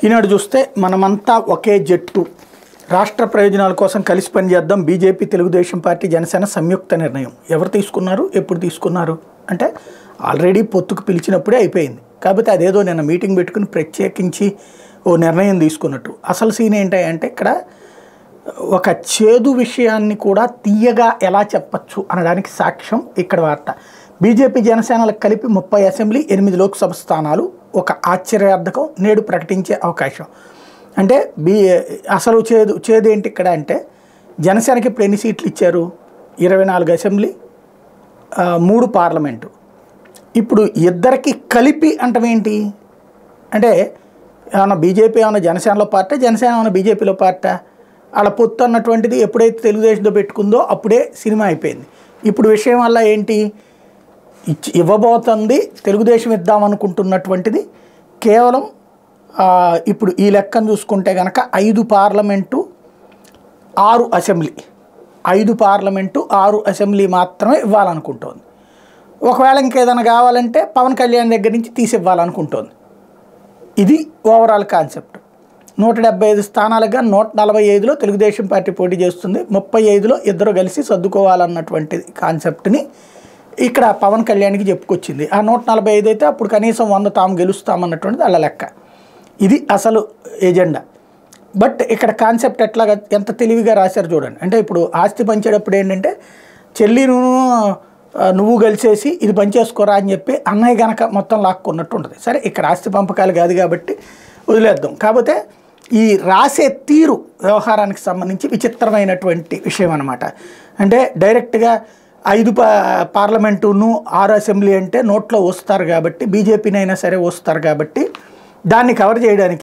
ఈనాడు చూస్తే మనమంతా ఒకే జట్టు, రాష్ట్ర ప్రయోజనాల కోసం కలిసి పనిచేద్దాం, బీజేపీ, తెలుగుదేశం పార్టీ, జనసేన సంయుక్త నిర్ణయం. ఎవరు తీసుకున్నారు, ఎప్పుడు తీసుకున్నారు అంటే ఆల్రెడీ పొత్తుకు పిలిచినప్పుడే అయిపోయింది. కాకపోతే అదేదో నిన్న మీటింగ్ పెట్టుకుని ప్రత్యేకించి ఓ నిర్ణయం తీసుకున్నట్టు. అసలు సీన్ ఏంటంటే ఇక్కడ ఒక చేదు విషయాన్ని కూడా తీయగా ఎలా చెప్పచ్చు అనడానికి సాక్ష్యం ఇక్కడ వార్త. బీజేపీ, జనసేనలకు కలిపి 30 అసెంబ్లీ, 8 లోక్సభ స్థానాలు ఒక ఆశ్చర్యార్థకం నేడు ప్రకటించే అవకాశం. అంటే అసలు చేదు ఏంటి ఇక్కడ అంటే జనసేనకి ఇప్పుడు ఎన్ని సీట్లు ఇచ్చారు? 24 అసెంబ్లీ, 3 పార్లమెంటు. ఇప్పుడు ఇద్దరికి కలిపి అంటమేంటి అంటే ఏమన్నా బీజేపీ ఏమన్నా జనసేనలో పార్టీ, జనసేన ఏమన్నా బీజేపీలో పార్టీ? అలా పొత్తు అన్నటువంటిది ఎప్పుడైతే తెలుగుదేశంతో పెట్టుకుందో అప్పుడే సినిమా అయిపోయింది. ఇప్పుడు విషయం వల్ల ఏంటి ఇవ్వబోతుంది, తెలుగుదేశం ఇద్దామనుకుంటున్నటువంటిది కేవలం ఇప్పుడు ఈ లెక్కను చూసుకుంటే కనుక 5 పార్లమెంటు 6 అసెంబ్లీ, 5 పార్లమెంటు 6 అసెంబ్లీ మాత్రమే ఇవ్వాలనుకుంటోంది. ఒకవేళ ఇంకేదైనా కావాలంటే పవన్ కళ్యాణ్ దగ్గర నుంచి తీసివ్వాలనుకుంటోంది. ఇది ఓవరాల్ కాన్సెప్ట్. 175 స్థానాలుగా 145లో తెలుగుదేశం పార్టీ పోటీ చేస్తుంది, 35లో ఇద్దరు కలిసి సర్దుకోవాలన్నటువంటి కాన్సెప్ట్ని ఇక్కడ పవన్ కళ్యాణ్కి చెప్పుకొచ్చింది. ఆ 145 అయితే అప్పుడు కనీసం 100 తాము గెలుస్తామన్నటువంటిది అలా లెక్క. ఇది అసలు ఎజెండా. బట్ ఇక్కడ కాన్సెప్ట్ ఎట్లాగా ఎంత తెలివిగా రాశారు చూడండి. అంటే ఇప్పుడు ఆస్తి పంచేటప్పుడు ఏంటంటే చెల్లిను నువ్వు కలిసేసి ఇది పనిచేసుకోరా అని చెప్పి అన్నయ్య గనక మొత్తం లాక్కున్నట్టు ఉంటుంది. సరే ఇక్కడ ఆస్తి పంపకాలు కాదు కాబట్టి వదిలేద్దాం. కాకపోతే ఈ రాసే తీరు వ్యవహారానికి సంబంధించి విచిత్రమైనటువంటి విషయం అనమాట. అంటే డైరెక్ట్గా 5 పార్లమెంటును 6 అసెంబ్లీ అంటే నోట్లో వస్తారు కాబట్టి, బీజేపీనైనా సరే వస్తారు కాబట్టి దాన్ని కవర్ చేయడానికి